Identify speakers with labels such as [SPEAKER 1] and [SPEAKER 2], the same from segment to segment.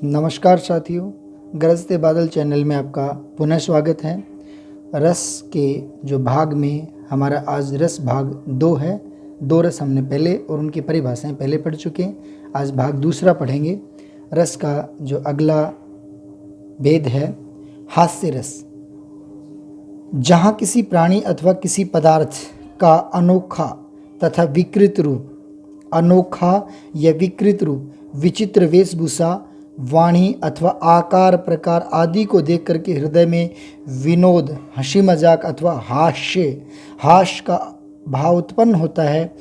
[SPEAKER 1] नमस्कार साथियों, गरजते बादल चैनल में आपका पुनः स्वागत है। रस के जो भाग में हमारा आज रस भाग 2 है। 2 रस हमने पहले और उनकी परिभाषाएं पहले पढ़ चुके हैं। आज भाग दूसरा पढ़ेंगे। रस का जो अगला भेद है हास्य रस। जहाँ किसी प्राणी अथवा किसी पदार्थ का अनोखा तथा विकृत रूप, अनोखा या विकृत रूप, विचित्र वेशभूषा, वाणी अथवा आकार प्रकार आदि को देख करके हृदय में विनोद, हंसी मजाक अथवा हास्य का भाव उत्पन्न होता है,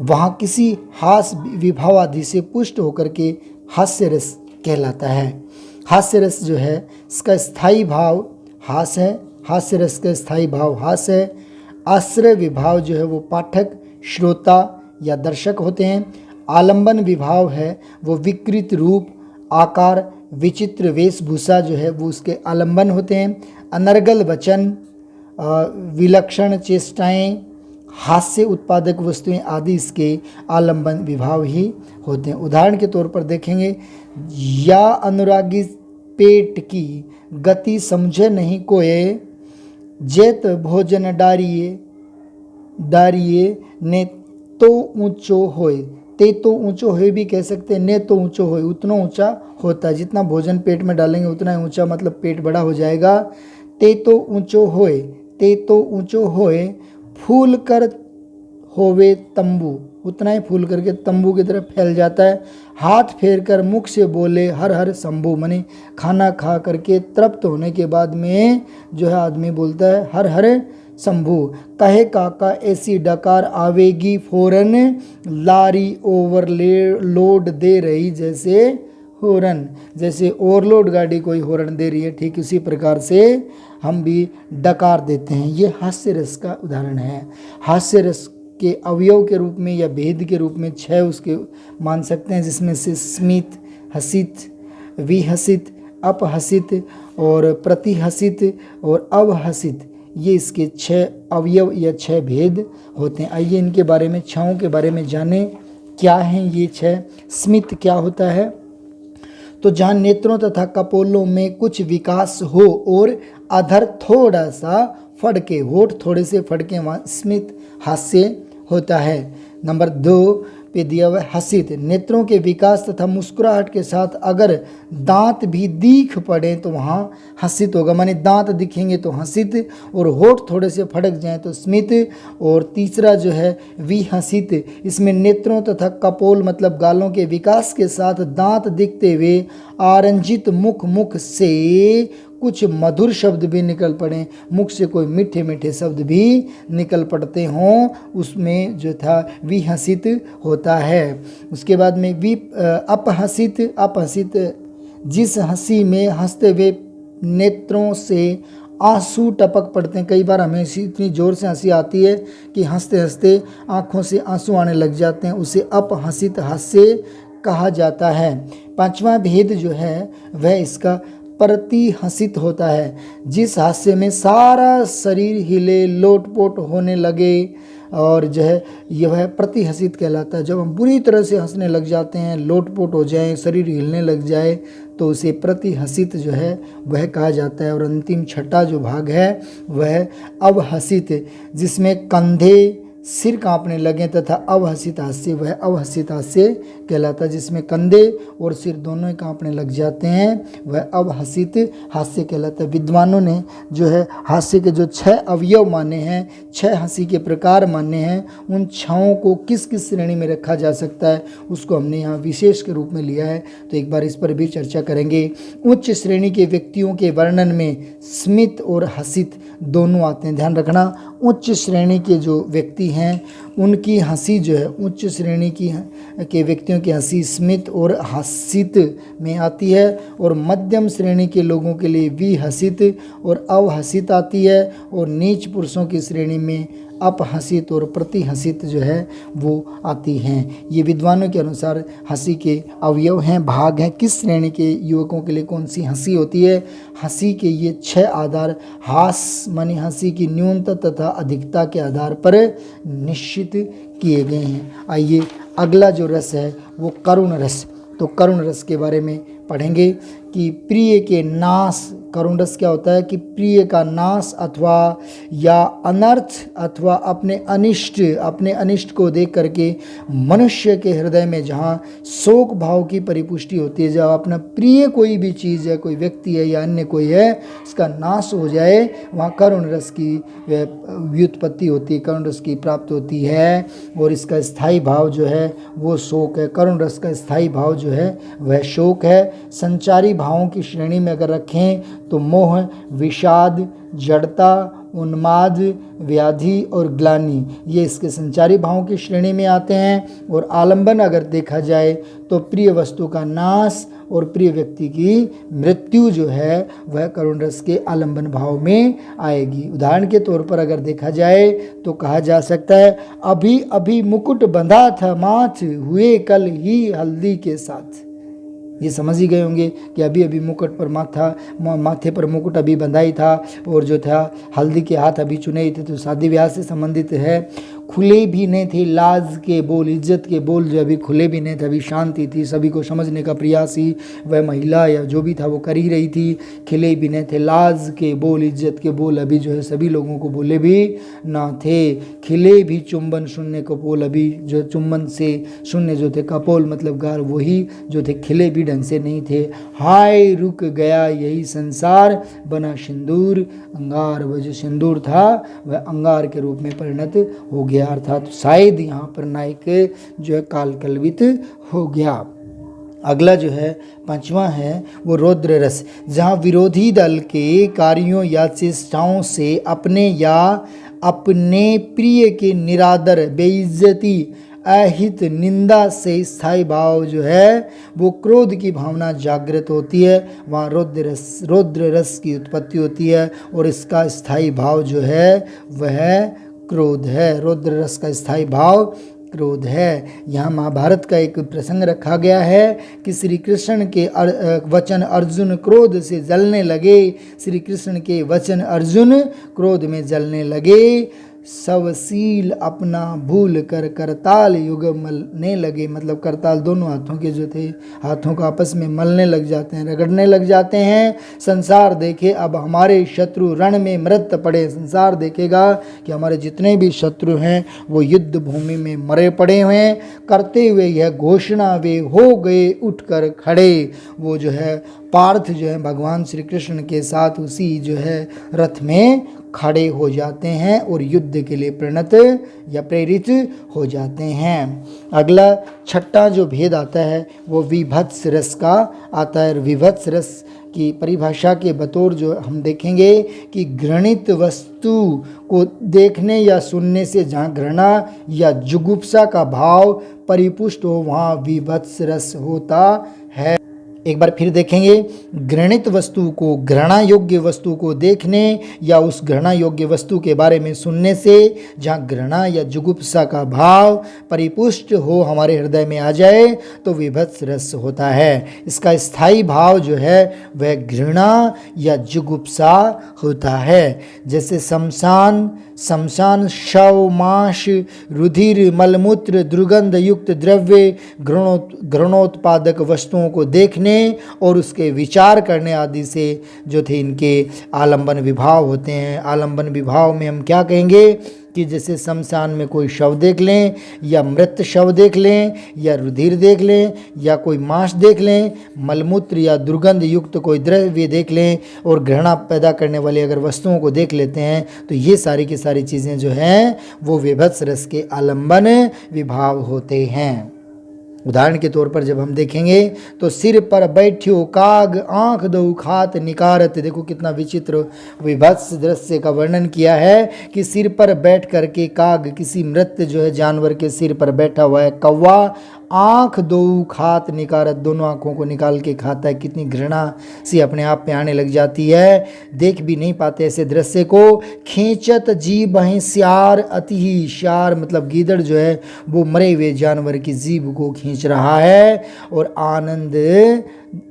[SPEAKER 1] वहाँ किसी हास विभाव आदि से पुष्ट होकर के हास्य रस कहलाता है। हास्य रस जो है इसका स्थायी भाव हास है। हास्य रस का स्थायी भाव हास है। आश्रय विभाव जो है वो पाठक, श्रोता या दर्शक होते हैं। आलंबन विभाव है वो विकृत रूप, आकार, विचित्र वेशभूषा जो है वो उसके आलंबन होते हैं। अनर्गल वचन, विलक्षण चेष्टाएं, हास्य उत्पादक वस्तुएं आदि इसके आलंबन विभाव ही होते हैं। उदाहरण के तौर पर देखेंगे, या अनुरागी पेट की गति समझे नहीं कोय, जेत भोजन डारिये ने तो ऊंचो होए। ते तो ऊंचो होए भी कह सकते हैं, ने तो ऊंचो होए, उतना ऊंचा होता है। जितना भोजन पेट में डालेंगे उतना ही ऊंचा, मतलब पेट बड़ा हो जाएगा। ते तो ऊंचो होए, ते तो ऊंचो होए, फूल कर होवे तंबू, उतना ही फूल करके तंबू की तरफ फैल जाता है। हाथ फेर कर मुख से बोले हर हर शंभू, माने खाना खा करके तृप्त होने के बाद में जो है आदमी बोलता है हर हर शंभू। कहे काका ऐसी डकार आवेगी फौरन, लारी ओवरलोड दे रही जैसे हॉर्न। जैसे ओवरलोड गाड़ी कोई हॉर्न दे रही है, ठीक उसी प्रकार से हम भी डकार देते हैं। ये हास्य रस का उदाहरण है। हास्य रस के अवयव के रूप में या भेद के रूप में 6 उसके मान सकते हैं, जिसमें से स्मित, हसित, विहसित, अपहसित और प्रतिहसित और अवहसित, ये इसके 6 अवयव या 6 भेद होते हैं। आइए इनके बारे में, 6 के बारे में जानें। क्या हैं ये 6? स्मित क्या होता है? तो जहाँ नेत्रों तथा कपोलों में कुछ विकास हो और अधर थोड़ा सा फड़के, होठ थोड़े से फड़के, वहाँ स्मित हास्य होता है। नंबर 2 पे दिया हुआ है हसित। नेत्रों के विकास तथा मुस्कुराहट के साथ अगर दांत भी दिख पड़े तो वहाँ हसित होगा, माने दांत दिखेंगे तो हसित, और होठ थोड़े से फड़क जाएं तो स्मित। और तीसरा जो है विहसित, इसमें नेत्रों तथा कपोल मतलब गालों के विकास के साथ दांत दिखते हुए आरंजित मुख से कुछ मधुर शब्द भी निकल पड़े, मुख से कोई मीठे मीठे शब्द भी निकल पड़ते हों, उसमें जो था विहसित होता है। उसके बाद में अपहसित। अपहसित जिस हंसी में हंसते हुए नेत्रों से आंसू टपक पड़ते हैं। कई बार हमें इतनी ज़ोर से हंसी आती है कि हंसते हंसते आँखों से आंसू आने लग जाते हैं, उसे अपहसित हास्य कहा जाता है। 5वां भेद जो है वह इसका प्रतिहसित होता है। जिस हास्य में सारा शरीर हिले, लोटपोट होने लगे, और जो है यह प्रतिहसित कहलाता है। जब हम बुरी तरह से हंसने लग जाते हैं, लोटपोट हो जाएं, शरीर हिलने लग जाए, तो उसे प्रतिहसित जो है वह कहा जाता है। और अंतिम 6ठा जो भाग है वह अवहसित, जिसमें कंधे सिर कांपने लगे तथा अवहसित हास्य, वह अवहसित हास्य कहलाता है। जिसमें कंधे और सिर दोनों ही कांपने लग जाते हैं वह अवहसित हास्य कहलाता है। विद्वानों ने जो है हास्य के जो 6 अवयव माने हैं, 6 हंसी के प्रकार माने हैं, उन 6 को किस किस श्रेणी में रखा जा सकता है उसको हमने यहाँ विशेष के रूप में लिया है। तो एक बार इस पर भी चर्चा करेंगे। उच्च श्रेणी के व्यक्तियों के वर्णन में स्मित और हसित दोनों आते हैं। ध्यान रखना, उच्च श्रेणी के जो व्यक्ति हैं उनकी हंसी जो है, उच्च श्रेणी के व्यक्तियों की हंसी स्मित और हसित में आती है, और मध्यम श्रेणी के लोगों के लिए विहसित और अवहसित आती है, और नीच पुरुषों की श्रेणी में अपहसित और प्रतिहसित जो है वो आती हैं। ये विद्वानों के अनुसार हंसी के अवयव हैं, भाग हैं। किस श्रेणी के युवकों के लिए कौन सी हंसी होती है? हंसी के ये 6 आधार हास मानी हंसी की न्यूनता तथा अधिकता के आधार पर निश्चित किए गए हैं। आइए अगला जो रस है वो करुण रस। तो करुण रस के बारे में पढ़ेंगे कि प्रिय के नाश, करुण रस क्या होता है कि प्रिय का नाश अथवा या अनर्थ अथवा अपने अनिष्ट को देख करके मनुष्य के हृदय में जहाँ शोक भाव की परिपुष्टि होती है, जब अपना प्रिय कोई भी चीज़ है, कोई व्यक्ति है या अन्य कोई है, इसका नाश हो जाए, वहाँ करुण रस की व्युत्पत्ति होती है, करुण रस की प्राप्त होती है। और इसका स्थायी भाव जो है वो शोक है। करुण रस का स्थायी भाव जो है वह शोक है। संचारी भावों की श्रेणी में अगर रखें तो मोह, विषाद, जड़ता, उन्माद, व्याधि और ग्लानि, ये इसके संचारी भावों की श्रेणी में आते हैं। और आलंबन अगर देखा जाए तो प्रिय वस्तु का नाश और प्रिय व्यक्ति की मृत्यु जो है वह करुण रस के आलंबन भाव में आएगी। उदाहरण के तौर पर अगर देखा जाए तो कहा जा सकता है, अभी अभी मुकुट बंधा था माथ, हुए कल ही हल्दी के साथ। ये समझ ही गए होंगे कि अभी अभी मुकुट पर माथे पर मुकुट अभी बंधा ही था और जो था हल्दी के हाथ अभी चुने ही थे, तो शादी ब्याह से संबंधित है। खुले भी नहीं थे लाज के बोल, इज्जत के बोल जो अभी खुले भी नहीं थे, अभी शांति थी, सभी को समझने का प्रयास ही वह महिला या जो भी था वो कर ही रही थी। खिले भी नहीं थे लाज के बोल, इज्जत के बोल अभी जो है सभी लोगों को बोले भी ना थे। खिले भी चुंबन शून्य कपोल, अभी जो चुंबन से शून्य जो थे, कपोल मतलब गार, वही जो थे खिले भी ढंग से नहीं थे। हाय रुक गया यही संसार, बना सिंदूर अंगार, वह जो सिंदूर था वह अंगार के रूप में परिणत हो गया, अर्थात शायद यहाँ पर नायक जो है काल कल्पित हो गया। अगला जो है पांचवा है वो रौद्र रस, जहाँ विरोधी दल के कार्यों या चेष्टाओं से अपने या अपने प्रिय के निरादर, बेइज्जती, अहित, निंदा से स्थायी भाव जो है वो क्रोध की भावना जागृत होती है, वहाँ रौद्र रस की उत्पत्ति होती है और इसका स्थायी भाव जो है वह क्रोध है। रौद्र रस का स्थायी भाव क्रोध है। यहाँ महाभारत का एक प्रसंग रखा गया है कि श्री कृष्ण के वचन अर्जुन क्रोध से जलने लगे, श्री कृष्ण के वचन अर्जुन क्रोध में जलने लगे, सवशील अपना भूल कर करताल युग मलने लगे, मतलब करताल दोनों हाथों के जो थे, हाथों को आपस में मलने लग जाते हैं, रगड़ने लग जाते हैं। संसार देखे अब हमारे शत्रु रण में मृत पड़े, संसार देखेगा कि हमारे जितने भी शत्रु हैं वो युद्ध भूमि में मरे पड़े हुए। करते हुए यह घोषणा वे हो गए उठकर खड़े, वो जो है पार्थ जो है भगवान श्री कृष्ण के साथ उसी जो है रथ में खड़े हो जाते हैं और युद्ध के लिए प्रणत या प्रेरित हो जाते हैं। अगला छठा जो भेद आता है वो विभत्स रस का आता है। विभत्स रस की परिभाषा के बतौर जो हम देखेंगे कि घृणित वस्तु को देखने या सुनने से जहाँ घृणा या जुगुप्सा का भाव परिपुष्ट हो वहाँ विभत्स रस होता है। एक बार फिर देखेंगे, घृणित वस्तु को, घृणा योग्य वस्तु को देखने या उस घृणा योग्य वस्तु के बारे में सुनने से जहाँ घृणा या जुगुप्सा का भाव परिपुष्ट हो हमारे हृदय में आ जाए तो विभत्स रस होता है। इसका स्थायी भाव जो है वह घृणा या जुगुप्सा होता है। जैसे शमशान, शव, मांस, रुधिर, मलमूत्र, दुर्गंध युक्त द्रव्य, घृणोत्पादक वस्तुओं को देखने और उसके विचार करने आदि से जो थे इनके आलंबन विभाव होते हैं। आलंबन विभाव में हम क्या कहेंगे कि जैसे शमशान में कोई शव देख लें या मृत शव देख लें या रुधिर देख लें या कोई मांस देख लें, मलमूत्र या दुर्गंध युक्त कोई द्रव्य देख लें और घृणा पैदा करने वाली अगर वस्तुओं को देख लेते हैं तो ये सारी की सारी चीज़ें जो हैं वो विभत्स रस के आलंबन विभाव होते हैं। उदाहरण के तौर पर जब हम देखेंगे तो सिर पर बैठ्यो काग, आंख दो खात निकारत, देखो कितना विचित्र विभत्स दृश्य का वर्णन किया है कि सिर पर बैठ करके काग, किसी मृत जो है जानवर के सिर पर बैठा हुआ है कौवा, आंख दो खात निकारत, दोनों आंखों को निकाल के खाता है। कितनी घृणा सी अपने आप पे आने लग जाती है, देख भी नहीं पाते ऐसे दृश्य को। खींचत जीभ हैं श्यार अति ही, श्यार मतलब गीदड़ जो है वो मरे हुए जानवर की जीभ को खींच रहा है और आनंद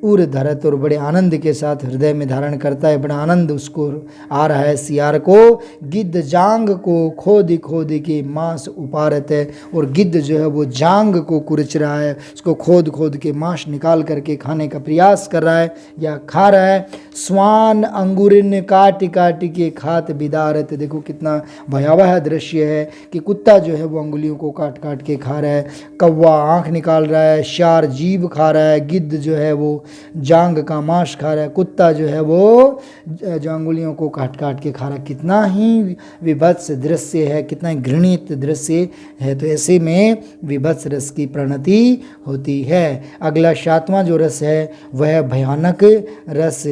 [SPEAKER 1] उर धरत और बड़े आनंद के साथ हृदय में धारण करता है, बड़ा आनंद उसको आ रहा है सियार को। गिद्ध जांग को खोद खोद के मांस उपारत है, और गिद्ध जो है वो जांग को कुरच रहा है, उसको खोद खोद के मांस निकाल करके खाने का प्रयास कर रहा है या खा रहा है। स्वान अंगुरिन काट काट के खात बिदारत, देखो कितना भयावह दृश्य है कि कुत्ता जो है वो अंगुलियों को काट काट के खा रहा है, कौवा आँख निकाल रहा है, शार जीभ खा रहा है, गिद्ध जो है वो जांग का मांस खा रहा है, कुत्ता जो है वो जो अंगुलियों को काट काट के खा रहा है। कितना ही विभत्स दृश्य है, कितना ही घृणित दृश्य है। तो ऐसे में विभत्स रस की प्रणति होती है। अगला 7वां जो रस है वह भयानक रस।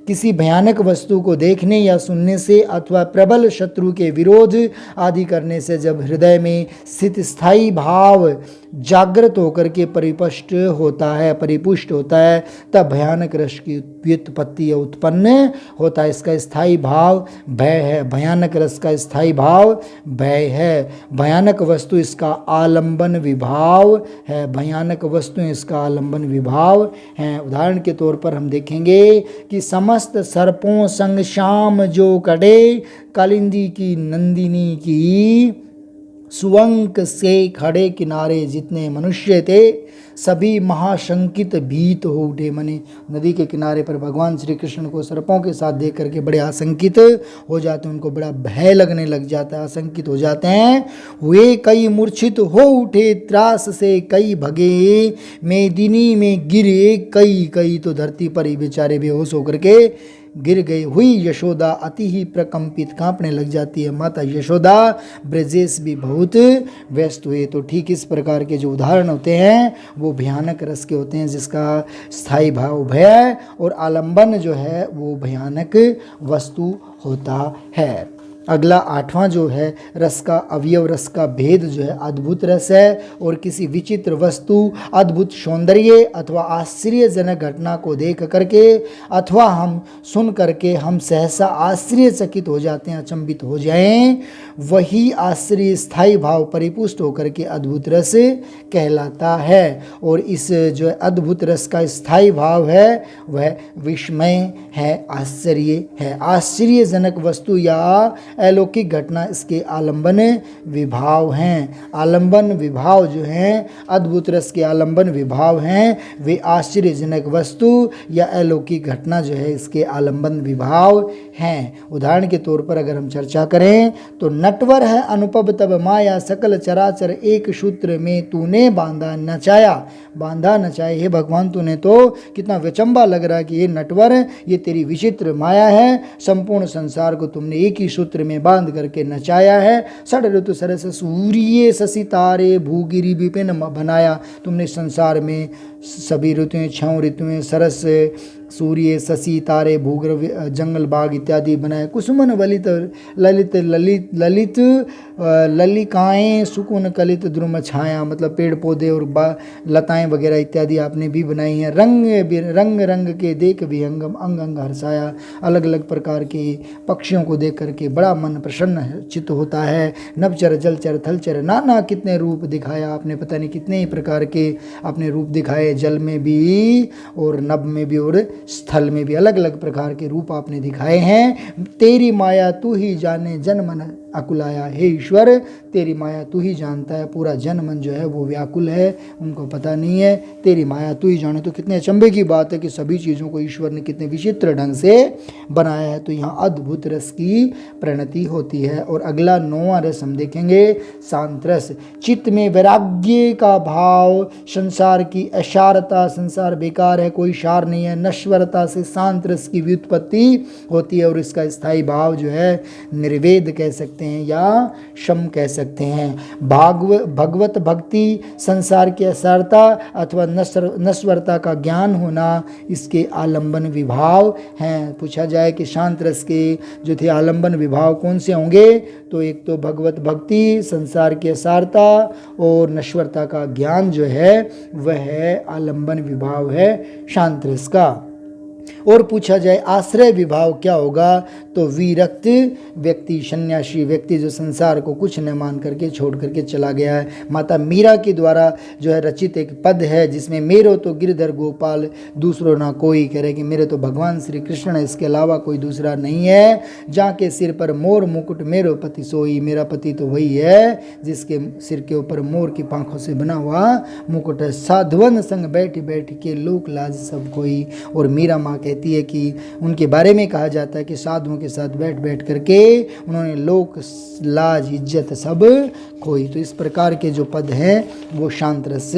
[SPEAKER 1] किसी भयानक वस्तु को देखने या सुनने से अथवा प्रबल शत्रु के विरोध आदि करने से जब हृदय में स्थित स्थायी भाव जागृत होकर के परिपुष्ट होता है, तब भयानक रस की व्युत्पत्ति या उत्पन्न होता है। इसका स्थायी भाव भय है। भयानक रस का स्थायी भाव भय है। भयानक वस्तु इसका आलंबन विभाव है। भयानक वस्तु इसका आलंबन विभाव है। उदाहरण के तौर पर हम देखेंगे कि समस्त सर्पों संग श्याम जो कटे, कालिंदी की नंदिनी की सुवंक से खड़े किनारे जितने मनुष्य थे, सभी महाशंकित भीत हो उठे। माने नदी के किनारे पर भगवान श्री कृष्ण को सर्पों के साथ देख करके बड़े आशंकित हो जाते हैं, उनको बड़ा भय लगने लग जाता है, आशंकित हो जाते हैं। वे कई मूर्छित हो उठे, त्रास से कई भगे, मेदिनी में गिरे कई कई, तो धरती पर ही बेचारे बेहोश होकर के गिर गई। हुई यशोदा अति ही प्रकंपित, कांपने लग जाती है माता यशोदा। ब्रजेश भी बहुत व्यस्त हुए। तो ठीक इस प्रकार के जो उदाहरण होते हैं वो भयानक रस के होते हैं, जिसका स्थायी भाव भय और आलंबन जो है वो भयानक वस्तु होता है। अगला 8वां जो है रस का अवयव, रस का भेद जो है अद्भुत रस है। और किसी विचित्र वस्तु, अद्भुत सौंदर्य अथवा आश्चर्यजनक घटना को देख करके अथवा हम सुन करके हम सहसा आश्चर्यचकित हो जाते हैं, अचंभित हो जाएं, वही आश्चर्य स्थायी भाव परिपुष्ट होकर के अद्भुत रस कहलाता है। और इस जो अद्भुत रस का स्थायी भाव है वह विस्मय है, आश्चर्य है। आश्चर्यजनक वस्तु या अलौकिक घटना इसके आलंबन विभाव हैं। आलंबन विभाव जो हैं, अद्भुत रस के आलंबन विभाव हैं, वे आश्चर्यजनक वस्तु या अलौकिक घटना जो है इसके आलंबन विभाव हैं। उदाहरण के तौर पर अगर हम चर्चा करें तो नटवर है अनुभव तब माया, सकल चराचर एक सूत्र में तूने बांधा नचाया। बांधा नचाया, हे भगवान तूने तो कितना विचंबा लग रहा है कि ये नटवर, ये तेरी विचित्र माया है, संपूर्ण संसार को तुमने एक ही सूत्र में बांध करके नचाया है। षड ऋतु सरस सूर्य शशि तारे भूगिरी विपिन बनाया। तुमने संसार में सभी ऋतुएं, 6 ऋतुएं, सरस, सूर्य, शशि, तारे, भूगर्भ, जंगल, बाग इत्यादि बनाए। कुसुमन वलित ललित ललित ललित ललिकाएँ, सुकुन कलित द्रुम छाया, मतलब पेड़ पौधे और लताएं वगैरह इत्यादि आपने भी बनाई हैं। रंग रंग के देख विहंगम, अंग अंग हर्षाया। अलग अलग प्रकार के पक्षियों को देख करके बड़ा मन प्रसन्न चित्त होता है। नभचर जलचर थलचर, नाना कितने रूप दिखाया आपने, पता नहीं कितने ही प्रकार के आपने रूप दिखाए, जल में भी और नभ में भी और स्थल में भी अलग अलग प्रकार के रूप आपने दिखाए हैं। तेरी माया तू ही जाने जन मन अकुलाया। हे ईश्वर, तेरी माया तू ही जानता है, पूरा जन मन जो है वो व्याकुल है, उनको पता नहीं है। तेरी माया तू ही जाने, तो कितने अचंभे की बात है कि सभी चीज़ों को ईश्वर ने कितने विचित्र ढंग से बनाया है। तो यहाँ अद्भुत रस की प्रणति होती है। और अगला 9वां रस हम देखेंगे, शांत रस। चित्त में वैराग्य का भाव, संसार की असारता, संसार बेकार है, कोई सार नहीं है, नश्वरता से शांत रस की व्युत्पत्ति होती है। और इसका स्थायी भाव जो है निर्वेद कह सकते हैं या शम कह सकते हैं। भगवत भक्ति, संसार की असारता अथवा नश्वरता का ज्ञान होना इसके आलंबन विभाव हैं। पूछा जाए कि शांत रस के जो थे आलंबन विभाव कौन से होंगे, तो एक तो भगवत भक्ति, संसार की असारता और नश्वरता का ज्ञान जो है वह आलंबन विभाव है शांत रस का। और पूछा जाए आश्रय विभाव क्या होगा, तो विरक्त व्यक्ति, सन्यासी व्यक्ति जो संसार को कुछ न मान करके छोड़ करके चला गया है। माता मीरा के द्वारा जो है रचित एक पद है जिसमें मेरो तो गिरधर गोपाल दूसरो ना कोई, कह रहे कि मेरे तो भगवान श्री कृष्ण है, इसके अलावा कोई दूसरा नहीं है। जाके सिर पर मोर मुकुट मेरो पति सोई, मेरा पति तो वही है जिसके सिर के ऊपर मोर की पंखों से बना हुआ मुकुट है। साधुवन संग बैठ बैठ के लोक लाज सब कोई। और मीरा माँ कहती है कि उनके बारे में कहा जाता है कि साधुओं के साथ बैठ बैठ करके उन्होंने लोक लाज इज्जत सब खोई। तो इस प्रकार के जो पद हैं वो शांत रस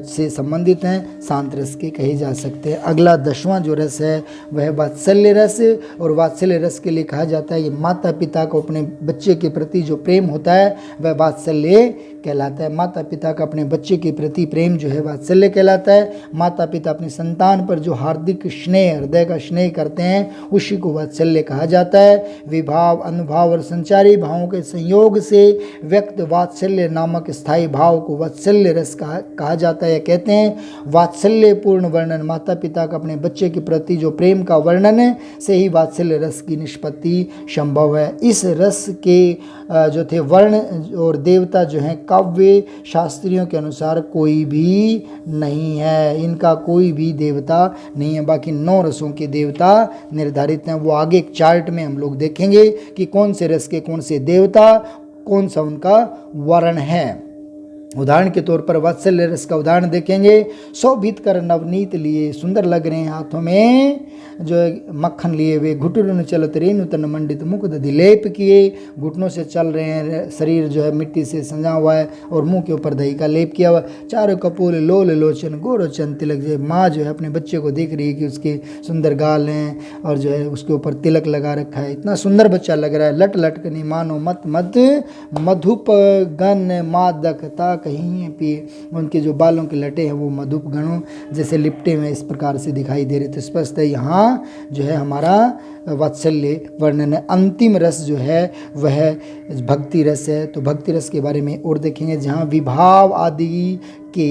[SPEAKER 1] से संबंधित हैं, शांत रस के कहे जा सकते हैं। अगला 10वां जो रस है वह वात्सल्य रस। और वात्सल्य रस के लिए कहा जाता है कि माता पिता को अपने बच्चे के प्रति जो प्रेम होता है वह वात्सल्य कहलाता है। माता पिता का अपने बच्चे के प्रति प्रेम जो है वात्सल्य कहलाता है। माता पिता अपनी संतान पर जो हार्दिक स्नेह, हृदय का स्नेह करते हैं उसी को वात्सल्य कहा जाता है। विभाव, अनुभाव और संचारी भावों के संयोग से व्यक्त वात्सल्य नामक स्थायी भाव को वात्सल्य रस कहा जाता है। कहते हैं वात्सल्य पूर्ण वर्णन, माता पिता का अपने बच्चे के प्रति जो प्रेम का वर्णन से ही वात्सल्य रस की निष्पत्ति संभव है। इस रस के जो थे वर्ण और देवता जो हैं काव्य शास्त्रियों के अनुसार कोई भी नहीं है, इनका कोई भी देवता नहीं है। बाकी 9 रसों के देवता निर्धारित हैं, वो आगे एक चार्ट में हम लोग देखेंगे कि कौन से रस के कौन से देवता, कौन सा उनका वर्ण है। उदाहरण के तौर पर वात्सल्य रस का उदाहरण देखेंगे। शोभित कर नवनीत लिए, सुंदर लग रहे हैं, हाथों में जो मक्खन लिए हुए, घुटुरन चलत रेणु तन मंडित मुख दधि लेप किए, घुटनों से चल रहे हैं, शरीर जो है मिट्टी से सजा हुआ है और मुंह के ऊपर दही का लेप किया हुआ। चारों कपूर लोल लोचन गोरोचन तिलक, जो माँ जो है अपने बच्चे को देख रही है कि उसके सुंदर गाल हैं और जो है उसके ऊपर तिलक लगा रखा है, इतना सुंदर बच्चा लग रहा है। लट लटकनी मानो मत मत मधुप गण मादकता कहीं पिए, उनके जो बालों के लटे हैं वो मधुप गणों जैसे लिपटे हुए इस प्रकार से दिखाई दे रहे थे। स्पष्ट है यहाँ जो है हमारा वात्सल्य वर्णन है। अंतिम रस जो है वह भक्ति रस है। तो भक्ति रस के बारे में और देखेंगे, जहाँ विभाव आदि के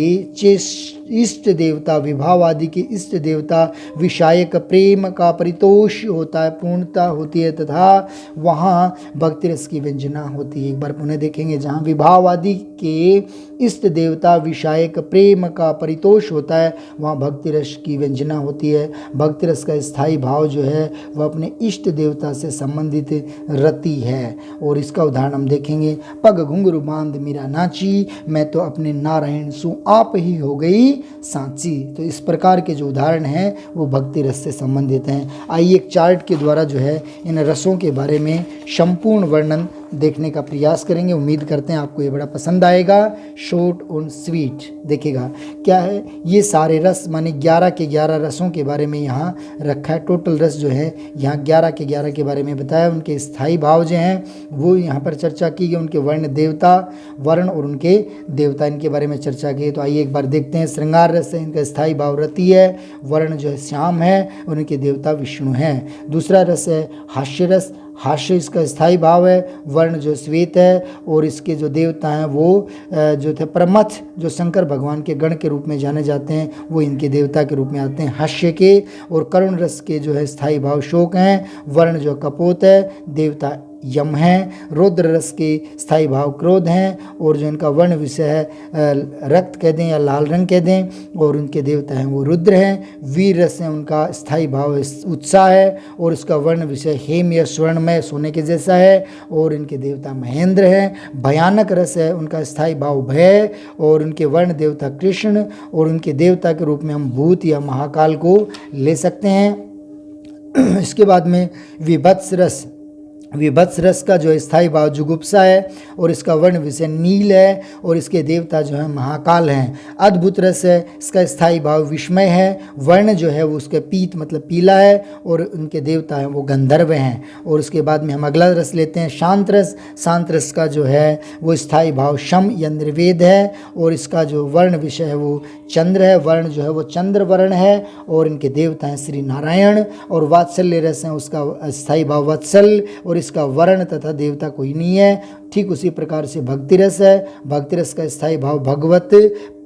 [SPEAKER 1] इष्ट देवता, विभाव आदि के इष्ट देवता विषायक प्रेम का परितोष होता है, पूर्णता होती है, तथा वहाँ भक्ति रस की व्यंजना होती है। एक बार पुनः देखेंगे, जहाँ विभाव आदि के इष्ट देवता विषायक प्रेम का परितोष होता है वहाँ भक्ति रस की व्यंजना होती है। भक्ति रस का स्थायी भाव जो है वह अपने इष्ट देवता से संबंधित रति है। और इसका उदाहरण हम देखेंगे, पग घुंघरू बांध मीरा नाची, मैं तो अपने नारायण सु आप ही हो गई सांची। तो इस प्रकार के जो उदाहरण हैं वो भक्ति रस से संबंधित हैं। आइए एक चार्ट के द्वारा जो है इन रसों के बारे में संपूर्ण वर्णन देखने का प्रयास करेंगे। उम्मीद करते हैं आपको ये बड़ा पसंद आएगा। शॉर्ट और स्वीट देखिएगा क्या है, ये सारे रस माने 11 के 11 रसों के बारे में यहाँ रखा है। टोटल रस जो है यहाँ 11 के 11 के बारे में बताया। उनके स्थायी भाव जो हैं वो यहाँ पर चर्चा की गई, उनके वर्ण देवता, वर्ण और उनके देवता, इनके बारे में चर्चा की। तो आइए एक बार देखते हैं। श्रृंगार रस है, इनका स्थायी भाव रति है, वर्ण जो है श्याम है, उनके देवता विष्णु हैं। दूसरा रस है हास्य रस, हास्य इसका स्थायी भाव है, वर्ण जो श्वेत है और इसके जो देवता हैं वो जो थे प्रमथ, जो शंकर भगवान के गण के रूप में जाने जाते हैं, वो इनके देवता के रूप में आते हैं हास्य के। और करुण रस के जो है स्थायी भाव शोक हैं, वर्ण जो कपोत है, देवता यम हैं। रौद्र रस के स्थायी भाव क्रोध हैं और जो इनका वर्ण विषय है रक्त कह दें या लाल रंग कह दें, और उनके देवता हैं वो रुद्र हैं। वीर रस है, उनका स्थायी भाव उत्साह है और इसका वर्ण विषय हेम या स्वर्णमय सोने के जैसा है और इनके देवता महेंद्र हैं। भयानक रस है, उनका स्थायी भाव भय और उनके वर्ण देवता कृष्ण और उनके देवता के रूप में हम भूत या महाकाल को ले सकते हैं। इसके बाद में विभत्स रस, विभत्स रस का जो स्थायी भाव जुगुप्सा है और इसका वर्ण विषय नील है और इसके देवता जो है महाकाल हैं। अद्भुत रस है, इसका स्थायी भाव विस्मय है, वर्ण जो है वो उसके पीत मतलब पीला है और उनके देवता हैं वो गंधर्व हैं। और उसके बाद में हम अगला रस लेते हैं शांत रस। शांत रस का जो है वो स्थायी भाव शम या निर्वेद है और इसका जो वर्ण विषय है वो चंद्र है, वर्ण जो है वो चंद्र वर्ण है और इनके देवता हैं श्री नारायण। और वात्सल्य रस है, उसका स्थायी भाव वत्सल और इसका वर्ण तथा देवता कोई नहीं है। ठीक उसी प्रकार से भक्ति रस है, भक्ति रस का स्थायी भाव भगवत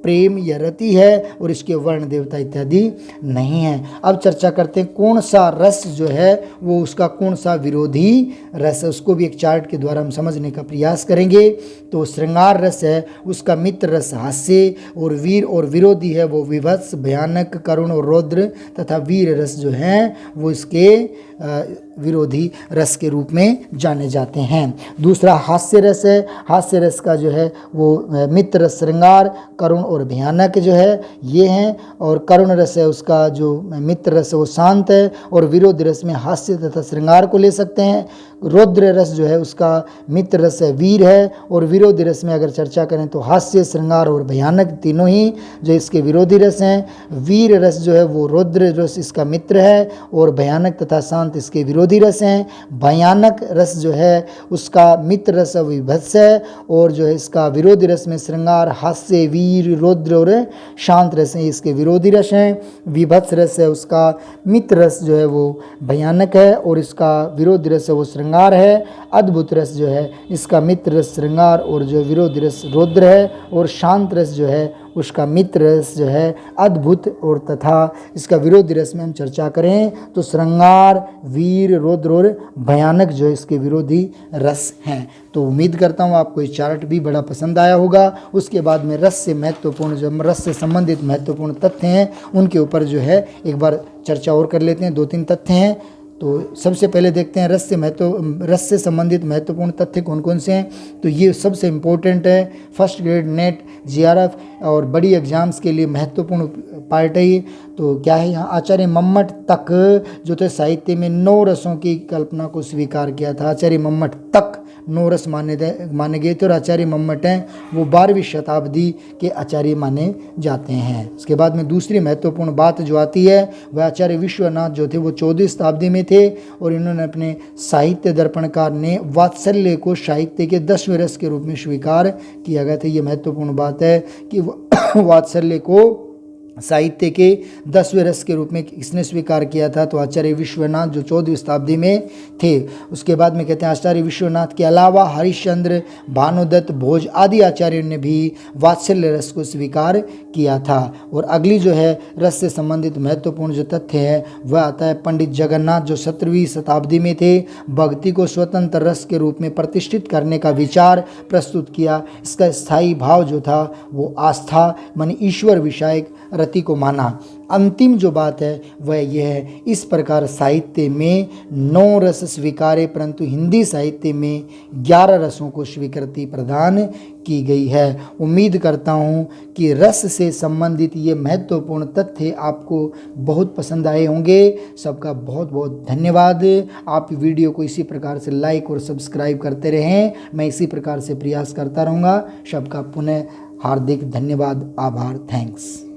[SPEAKER 1] प्रेम या रति है और इसके वर्ण देवता इत्यादि नहीं है। अब चर्चा करते हैं कौन सा रस जो है वो उसका कौन सा विरोधी रस है, उसको भी एक चार्ट के द्वारा हम समझने का प्रयास करेंगे। तो श्रृंगार रस है उसका मित्र रस हास्य और वीर, और विरोधी है वो विभत्स, भयानक, करुण और रौद्र तथा वीर रस जो हैं वो इसके विरोधी रस के रूप में जाने जाते हैं। दूसरा हास्य रस है, हास्य रस का जो है वो मित्र रस श्रृंगार, करुण और भयानक जो है ये हैं, और करुण रस है उसका जो मित्र रस है वो शांत है, और विरोधी रस में हास्य तथा श्रृंगार को ले सकते हैं। रौद्र रस जो है उसका मित्र रस है वीर है, और विरोधी रस में अगर चर्चा करें तो हास्य, श्रृंगार और भयानक तीनों ही जो इसके विरोधी रस हैं। वीर रस जो है वो रौद्र रस इसका मित्र है, और भयानक तथा शांत इसके विरोधी रस हैं। भयानक रस जो है उसका मित्र रस विभत्स है, और जो है इसका विरोधी रस में श्रृंगार, हास्य, वीर, रौद्र और शांत रस हैं इसके विरोधी रस हैं। विभत्स रस है उसका मित्र रस जो है वो भयानक है, और इसका विरोधी रस है वो श्रृंगार है। अद्भुत रस जो है इसका मित्र रस श्रृंगार और जो विरोधी रस रौद्र है, और शांत रस जो है उसका मित्र रस जो है अद्भुत और तथा इसका विरोधी रस में हम चर्चा करें तो श्रृंगार, वीर, रौद्र और भयानक जो है इसके विरोधी रस हैं। तो उम्मीद करता हूँ आपको ये चार्ट भी बड़ा पसंद आया होगा। उसके बाद में रस से महत्वपूर्ण जो रस से संबंधित महत्वपूर्ण तथ्य हैं उनके ऊपर जो है एक बार चर्चा और कर लेते हैं। 2-3 तथ्य हैं। तो सबसे पहले देखते हैं रस से संबंधित महत्वपूर्ण तथ्य कौन कौन से हैं। तो ये सबसे इम्पोर्टेंट है, फर्स्ट ग्रेड नेट, जीआरएफ और बड़ी एग्जाम्स के लिए महत्वपूर्ण पार्ट है ये। तो क्या है यहाँ, आचार्य मम्मट तक जो थे साहित्य में 9 रसों की कल्पना को स्वीकार किया था। आचार्य मम्मट तक 9 रस माने गए थे, और आचार्य मम्मट हैं वो 12वीं शताब्दी के आचार्य माने जाते हैं। उसके बाद में दूसरी महत्वपूर्ण बात जो आती है वह आचार्य विश्वनाथ जो थे वो 14वीं शताब्दी में थे, और इन्होंने अपने साहित्य दर्पणकार ने वात्सल्य को साहित्य के 10वें रस के रूप में स्वीकार किया गया था। ये महत्वपूर्ण बात है कि वात्सल्य को साहित्य के 10वें रस के रूप में किसने स्वीकार किया था, तो आचार्य विश्वनाथ जो 14वीं शताब्दी में थे। उसके बाद में कहते हैं आचार्य विश्वनाथ के अलावा हरिश्चंद्र, भानुदत्त, भोज आदि आचार्यों ने भी वात्सल्य रस को स्वीकार किया था। और अगली जो है रस से संबंधित महत्वपूर्ण जो तथ्य है वह आता है पंडित जगन्नाथ जो 17वीं शताब्दी में थे। भक्ति को स्वतंत्र रस के रूप में प्रतिष्ठित करने का विचार प्रस्तुत किया। इसका स्थायी भाव जो था वो आस्था माने ईश्वर विषयक रति को माना। अंतिम जो बात है वह यह है, इस प्रकार साहित्य में 9 रस स्वीकारे परंतु हिंदी साहित्य में 11 रसों को स्वीकृति प्रदान की गई है। उम्मीद करता हूँ कि रस से संबंधित ये महत्वपूर्ण तथ्य आपको बहुत पसंद आए होंगे। सबका बहुत बहुत धन्यवाद। आप वीडियो को इसी प्रकार से लाइक और सब्सक्राइब करते रहें। मैं इसी प्रकार से प्रयास करता रहूँगा। सबका पुनः हार्दिक धन्यवाद, आभार, थैंक्स।